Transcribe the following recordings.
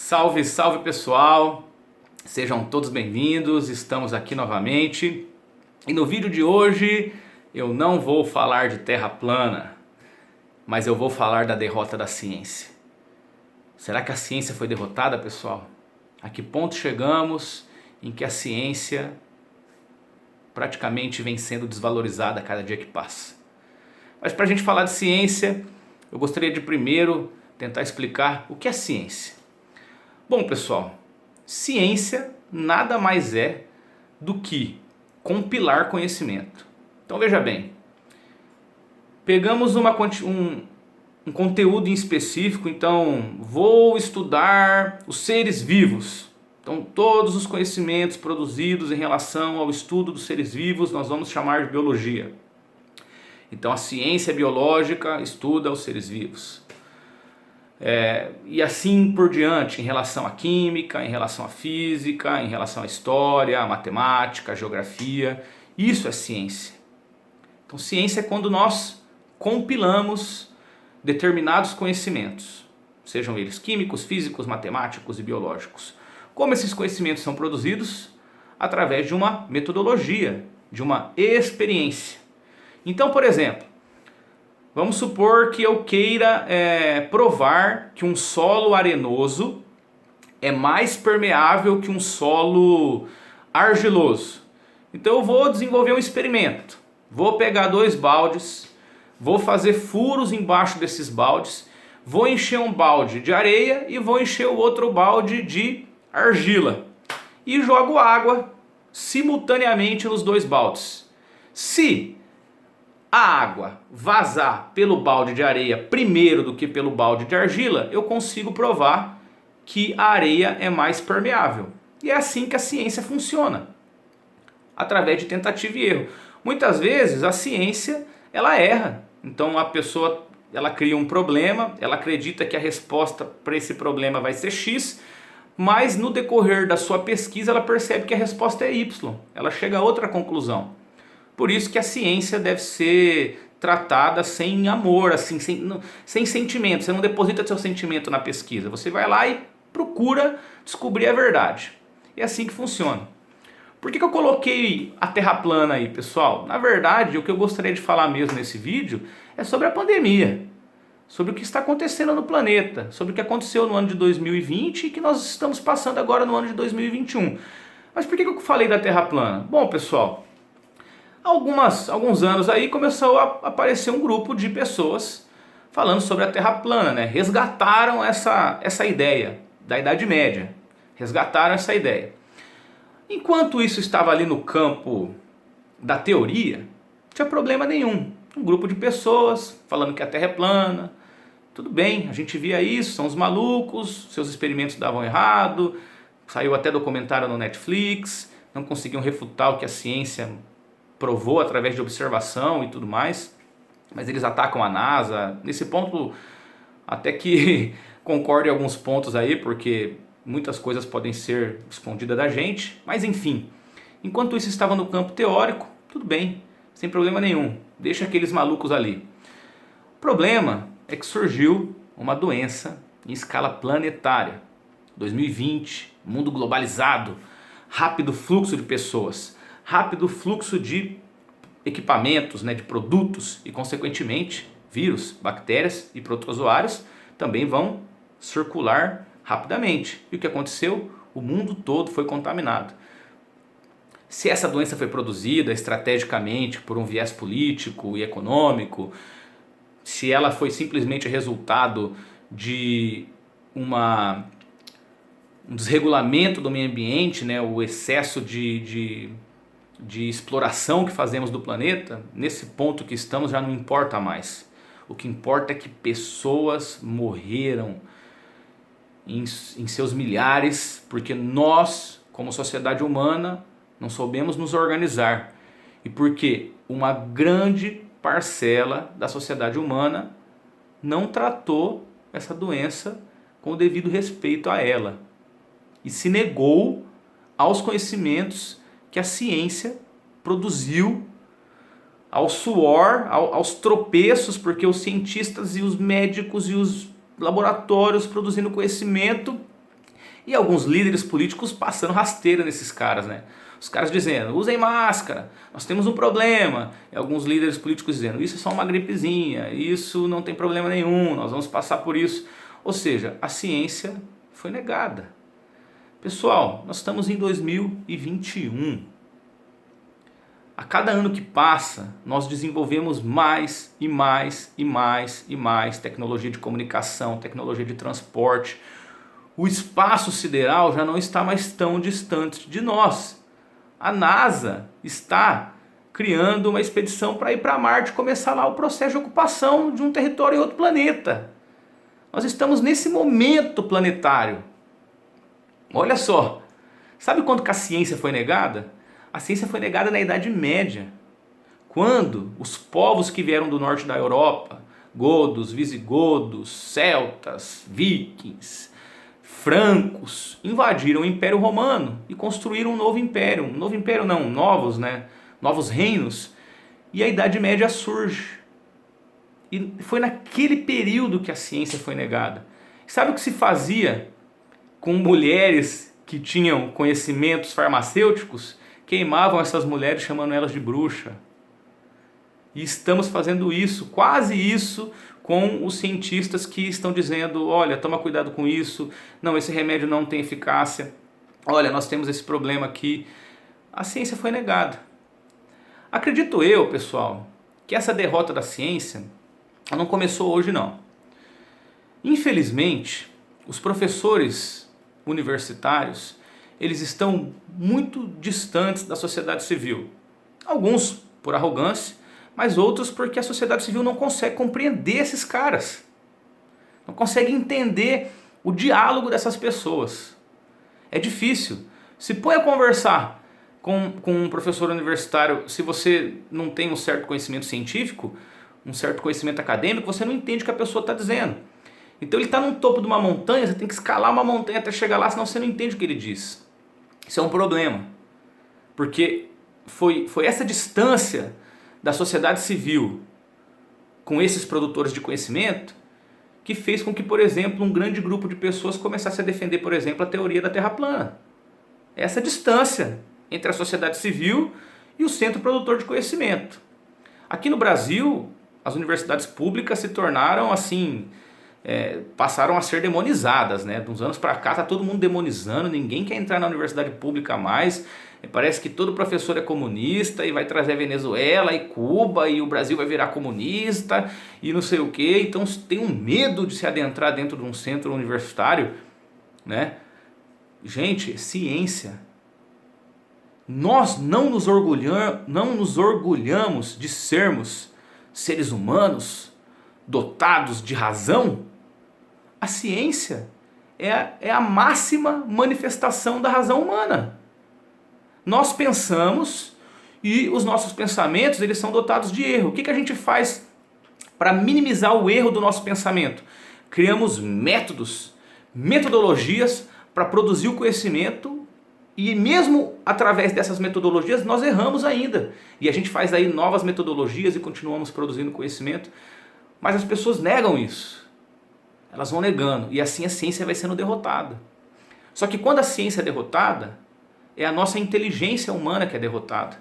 Salve, salve pessoal, sejam todos bem-vindos, estamos aqui novamente e no vídeo de hoje eu não vou falar de terra plana, mas eu vou falar da derrota da ciência. Será que a ciência foi derrotada, pessoal? A que ponto chegamos em que a ciência praticamente vem sendo desvalorizada a cada dia que passa? Mas para a gente falar de ciência, eu gostaria de primeiro tentar explicar o que é ciência. Bom, pessoal, ciência nada mais é do que compilar conhecimento. Então veja bem, pegamos um conteúdo em específico, então vou estudar os seres vivos. Então todos os conhecimentos produzidos em relação ao estudo dos seres vivos nós vamos chamar de biologia. Então a ciência biológica estuda os seres vivos. E assim por diante, em relação à química, em relação à física, em relação à história, à matemática, à geografia. Isso é ciência. Então ciência é quando nós compilamos determinados conhecimentos, sejam eles químicos, físicos, matemáticos e biológicos. Como esses conhecimentos são produzidos? Através de uma metodologia, de uma experiência. Então, por exemplo, vamos supor que eu queira provar que um solo arenoso é mais permeável que um solo argiloso. Então eu vou desenvolver um experimento. Vou pegar 2 baldes, vou fazer furos embaixo desses baldes, vou encher um balde de areia e vou encher o outro balde de argila. E jogo água simultaneamente nos 2 baldes. Se a água vazar pelo balde de areia primeiro do que pelo balde de argila, eu consigo provar que a areia é mais permeável. E é assim que a ciência funciona, através de tentativa e erro. Muitas vezes a ciência ela erra, então a pessoa ela cria um problema, ela acredita que a resposta para esse problema vai ser X, mas no decorrer da sua pesquisa ela percebe que a resposta é Y, ela chega a outra conclusão. Por isso que a ciência deve ser tratada sem amor, assim, sem sentimento. Você não deposita seu sentimento na pesquisa. Você vai lá e procura descobrir a verdade. É assim que funciona. Por que eu coloquei a Terra plana aí, pessoal? Na verdade, o que eu gostaria de falar mesmo nesse vídeo é sobre a pandemia. Sobre o que está acontecendo no planeta. Sobre o que aconteceu no ano de 2020 e que nós estamos passando agora no ano de 2021. Mas por que eu falei da Terra plana? Bom, pessoal, alguns anos aí começou a aparecer um grupo de pessoas falando sobre a Terra plana, né? Resgataram essa ideia da Idade Média, resgataram essa ideia. Enquanto isso estava ali no campo da teoria, não tinha problema nenhum. Um grupo de pessoas falando que a Terra é plana, tudo bem, a gente via isso, são os malucos, seus experimentos davam errado, saiu até documentário no Netflix, não conseguiam refutar o que a ciência provou através de observação e tudo mais, mas eles atacam a NASA. Nesse ponto até que concordo em alguns pontos aí, porque muitas coisas podem ser escondidas da gente, mas enfim, enquanto isso estava no campo teórico, tudo bem, sem problema nenhum, deixa aqueles malucos ali. O problema é que surgiu uma doença em escala planetária, 2020, mundo globalizado, rápido fluxo de pessoas, rápido fluxo de equipamentos, né, de produtos e consequentemente vírus, bactérias e protozoários também vão circular rapidamente. E o que aconteceu? O mundo todo foi contaminado. Se essa doença foi produzida estrategicamente por um viés político e econômico, se ela foi simplesmente resultado de um desregulamento do meio ambiente, né, o excesso de exploração que fazemos do planeta, nesse ponto que estamos já não importa mais. O que importa é que pessoas morreram em seus milhares, porque nós, como sociedade humana, não soubemos nos organizar. E porque uma grande parcela da sociedade humana não tratou essa doença com o devido respeito a ela. E se negou aos conhecimentos que a ciência produziu, ao suor, aos tropeços, porque os cientistas e os médicos e os laboratórios produzindo conhecimento E alguns líderes políticos passando rasteira nesses caras, né? Os caras dizendo, usem máscara, nós temos um problema. E alguns líderes políticos dizendo, isso é só uma gripezinha, isso não tem problema nenhum, nós vamos passar por isso. Ou seja, a ciência foi negada. Pessoal, nós estamos em 2021. A cada ano que passa, nós desenvolvemos mais e mais e mais e mais tecnologia de comunicação, tecnologia de transporte. O espaço sideral já não está mais tão distante de nós. A NASA está criando uma expedição para ir para Marte e começar lá o processo de ocupação de um território em outro planeta. Nós estamos nesse momento planetário. Olha só, sabe quando que a ciência foi negada? A ciência foi negada na Idade Média, quando os povos que vieram do norte da Europa, godos, visigodos, celtas, vikings, francos, invadiram o Império Romano e construíram um novo império. Um novo império não, novos reinos. E a Idade Média surge. E foi naquele período que a ciência foi negada. Sabe o que se fazia com mulheres que tinham conhecimentos farmacêuticos? Queimavam essas mulheres chamando elas de bruxa. E estamos fazendo isso, quase isso, com os cientistas que estão dizendo, olha, toma cuidado com isso, não, esse remédio não tem eficácia, olha, nós temos esse problema aqui. A ciência foi negada. Acredito eu, pessoal, que essa derrota da ciência não começou hoje não. Infelizmente, os professores universitários, eles estão muito distantes da sociedade civil. Alguns por arrogância, mas outros porque a sociedade civil não consegue compreender esses caras. Não consegue entender o diálogo dessas pessoas. É difícil. Se põe a conversar com um professor universitário, se você não tem um certo conhecimento científico, um certo conhecimento acadêmico, você não entende o que a pessoa está dizendo. Então ele está no topo de uma montanha, você tem que escalar uma montanha até chegar lá, senão você não entende o que ele diz. Isso é um problema. Porque foi essa distância da sociedade civil com esses produtores de conhecimento que fez com que, por exemplo, um grande grupo de pessoas começasse a defender, por exemplo, a teoria da Terra plana. Essa distância entre a sociedade civil e o centro produtor de conhecimento. Aqui no Brasil, as universidades públicas se tornaram assim, passaram a ser demonizadas, né? De uns anos para cá está todo mundo demonizando, ninguém quer entrar na universidade pública mais. Parece que todo professor é comunista e vai trazer a Venezuela e Cuba e o Brasil vai virar comunista e não sei o que. Então tem um medo de se adentrar dentro de um centro universitário, né? Gente, ciência. Nós não nos orgulhamos de sermos seres humanos dotados de razão. A ciência é a máxima manifestação da razão humana. Nós pensamos e os nossos pensamentos eles são dotados de erro. O que a gente faz para minimizar o erro do nosso pensamento? Criamos métodos, metodologias para produzir o conhecimento e mesmo através dessas metodologias nós erramos ainda. E a gente faz aí novas metodologias e continuamos produzindo conhecimento. Mas as pessoas negam isso. Elas vão negando e assim a ciência vai sendo derrotada. Só que quando a ciência é derrotada, é a nossa inteligência humana que é derrotada.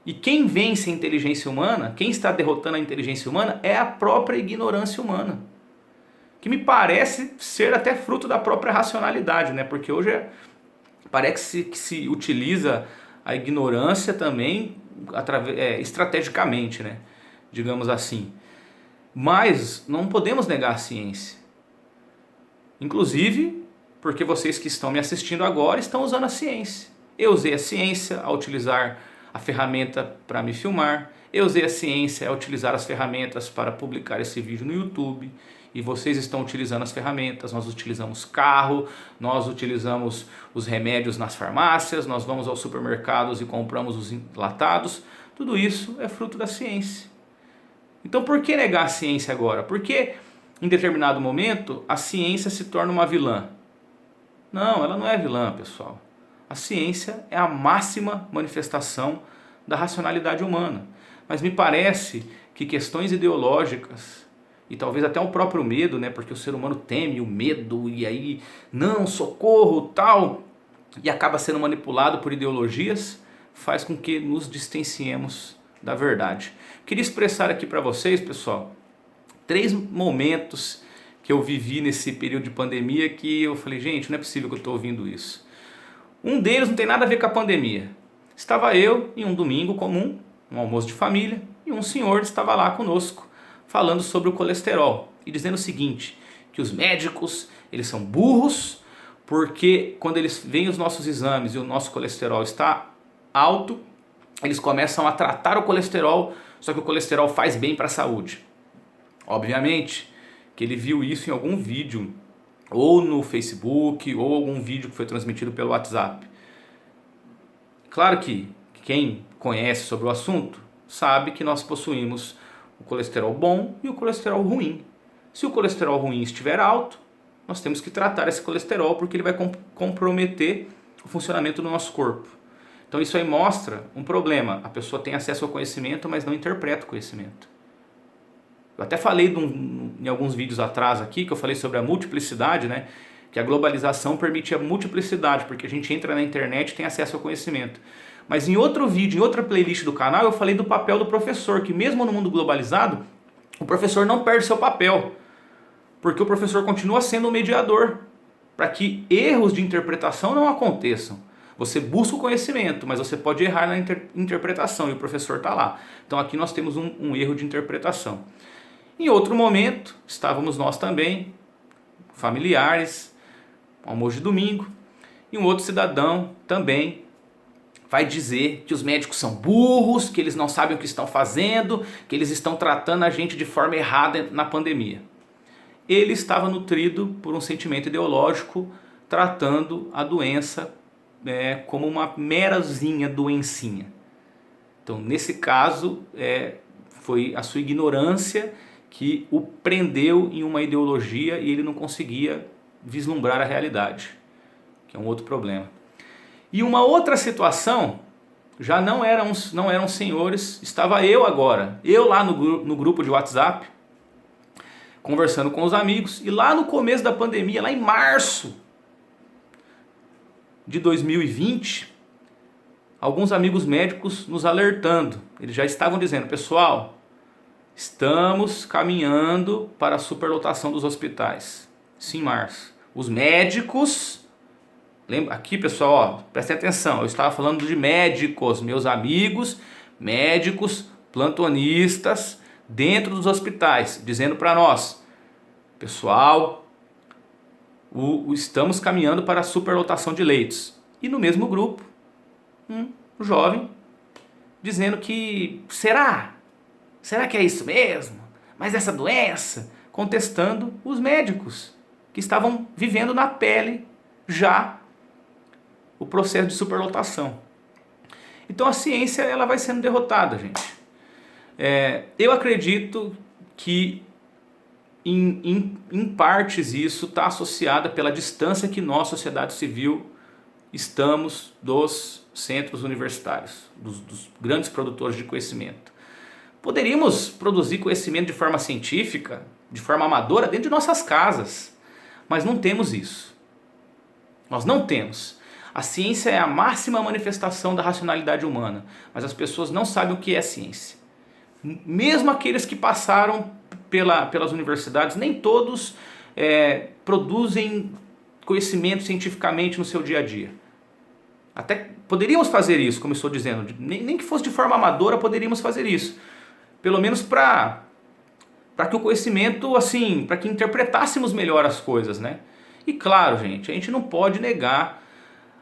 E quem vence a inteligência humana, quem está derrotando a inteligência humana é a própria ignorância humana. Que me parece ser até fruto da própria racionalidade, né? Porque hoje parece que se utiliza a ignorância também estrategicamente, né? Digamos assim. Mas não podemos negar a ciência. Inclusive, porque vocês que estão me assistindo agora estão usando a ciência. Eu usei a ciência ao utilizar a ferramenta para me filmar. Eu usei a ciência ao utilizar as ferramentas para publicar esse vídeo no YouTube. E vocês estão utilizando as ferramentas. Nós utilizamos carro, nós utilizamos os remédios nas farmácias, nós vamos aos supermercados e compramos os enlatados. Tudo isso é fruto da ciência. Então por que negar a ciência agora? Porque em determinado momento a ciência se torna uma vilã. Não, ela não é vilã, pessoal. A ciência é a máxima manifestação da racionalidade humana. Mas me parece que questões ideológicas e talvez até o próprio medo, né? Porque o ser humano teme o medo e aí, não, socorro, tal, e acaba sendo manipulado por ideologias, faz com que nos distanciemos da verdade. Queria expressar aqui para vocês, pessoal, 3 momentos que eu vivi nesse período de pandemia que eu falei, gente, não é possível que eu estou ouvindo isso. Um deles não tem nada a ver com a pandemia. Estava eu em um domingo comum, um almoço de família, e um senhor estava lá conosco falando sobre o colesterol e dizendo o seguinte, que os médicos, eles são burros, porque quando eles veem os nossos exames e o nosso colesterol está alto, eles começam a tratar o colesterol, só que o colesterol faz bem para a saúde. Obviamente que ele viu isso em algum vídeo, ou no Facebook, ou algum vídeo que foi transmitido pelo WhatsApp. Claro que quem conhece sobre o assunto sabe que nós possuímos o colesterol bom e o colesterol ruim. Se o colesterol ruim estiver alto, nós temos que tratar esse colesterol porque ele vai comprometer o funcionamento do nosso corpo. Então isso aí mostra um problema. A pessoa tem acesso ao conhecimento, mas não interpreta o conhecimento. Eu até falei em alguns vídeos atrás aqui, que eu falei sobre a multiplicidade, né? Que a globalização permite a multiplicidade, porque a gente entra na internet e tem acesso ao conhecimento. Mas em outro vídeo, em outra playlist do canal, eu falei do papel do professor, que mesmo no mundo globalizado, o professor não perde seu papel, porque o professor continua sendo o mediador, para que erros de interpretação não aconteçam. Você busca o conhecimento, mas você pode errar na interpretação, e o professor está lá. Então aqui nós temos um erro de interpretação. Em outro momento, estávamos nós também, familiares, almoço de domingo, e um outro cidadão também vai dizer que os médicos são burros, que eles não sabem o que estão fazendo, que eles estão tratando a gente de forma errada na pandemia. Ele estava nutrido por um sentimento ideológico, tratando a doença como uma merazinha doencinha. Então, nesse caso, foi a sua ignorância que o prendeu em uma ideologia e ele não conseguia vislumbrar a realidade, que é um outro problema. E uma outra situação, já não eram senhores, estava eu agora, eu lá no grupo de WhatsApp, conversando com os amigos, e lá no começo da pandemia, lá em março de 2020, alguns amigos médicos nos alertando, eles já estavam dizendo, pessoal, estamos caminhando para a superlotação dos hospitais, isso em março. Os médicos... Lembra, aqui pessoal, ó, prestem atenção, eu estava falando de médicos, meus amigos, médicos, plantonistas, dentro dos hospitais, dizendo para nós, pessoal, estamos caminhando para a superlotação de leitos. E no mesmo grupo, um jovem, dizendo que, será que é isso mesmo? Mas essa doença, contestando os médicos, que estavam vivendo na pele já o processo de superlotação. Então a ciência ela vai sendo derrotada, gente. Eu acredito que em partes isso está associado pela distância que nós, sociedade civil, estamos dos centros universitários, dos grandes produtores de conhecimento. Poderíamos produzir conhecimento de forma científica, de forma amadora, dentro de nossas casas, mas não temos isso. Nós não temos. A ciência é a máxima manifestação da racionalidade humana, mas as pessoas não sabem o que é ciência. Mesmo aqueles que passaram pelas universidades, nem todos produzem conhecimento cientificamente no seu dia a dia. Até poderíamos fazer isso, como eu estou dizendo, nem que fosse de forma amadora, poderíamos fazer isso. Pelo menos para que o conhecimento, assim, para que interpretássemos melhor as coisas, né? E claro, gente, a gente não pode negar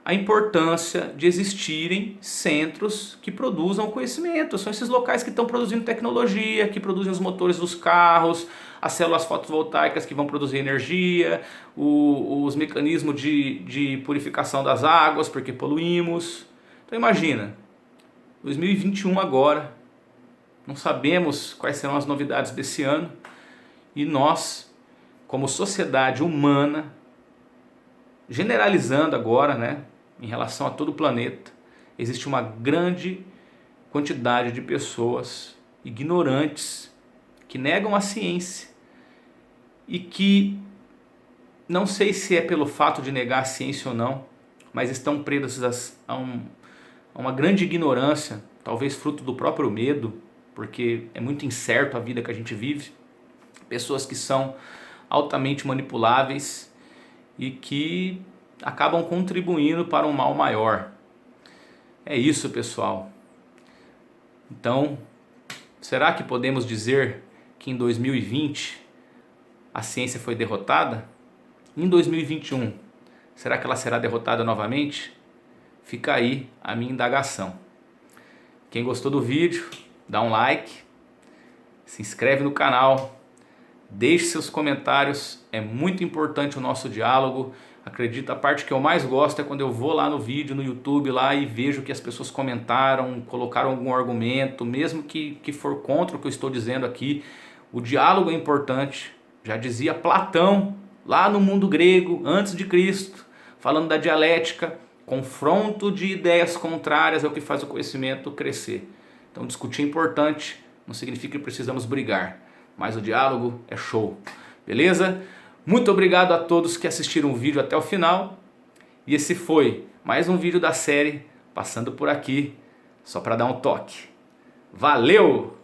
a importância de existirem centros que produzam conhecimento. São esses locais que estão produzindo tecnologia, que produzem os motores dos carros, as células fotovoltaicas que vão produzir energia, os mecanismos de purificação das águas, porque poluímos. Então imagina, 2021 agora, não sabemos quais serão as novidades desse ano, e nós, como sociedade humana, generalizando agora, né, em relação a todo o planeta, existe uma grande quantidade de pessoas ignorantes que negam a ciência, e que não sei se é pelo fato de negar a ciência ou não, mas estão presos a uma grande ignorância, talvez fruto do próprio medo, porque é muito incerto a vida que a gente vive. Pessoas que são altamente manipuláveis e que acabam contribuindo para um mal maior. É isso, pessoal. Então, será que podemos dizer que em 2020 a ciência foi derrotada? Em 2021, será que ela será derrotada novamente? Fica aí a minha indagação. Quem gostou do vídeo, dá um like, se inscreve no canal, deixe seus comentários, é muito importante o nosso diálogo. Acredito, a parte que eu mais gosto é quando eu vou lá no vídeo, no YouTube lá e vejo que as pessoas comentaram, colocaram algum argumento, mesmo que for contra o que eu estou dizendo aqui. O diálogo é importante, já dizia Platão, lá no mundo grego, antes de Cristo, falando da dialética, confronto de ideias contrárias é o que faz o conhecimento crescer. Então discutir é importante, não significa que precisamos brigar, mas o diálogo é show, beleza? Muito obrigado a todos que assistiram o vídeo até o final. E esse foi mais um vídeo da série Passando por Aqui, só para dar um toque. Valeu!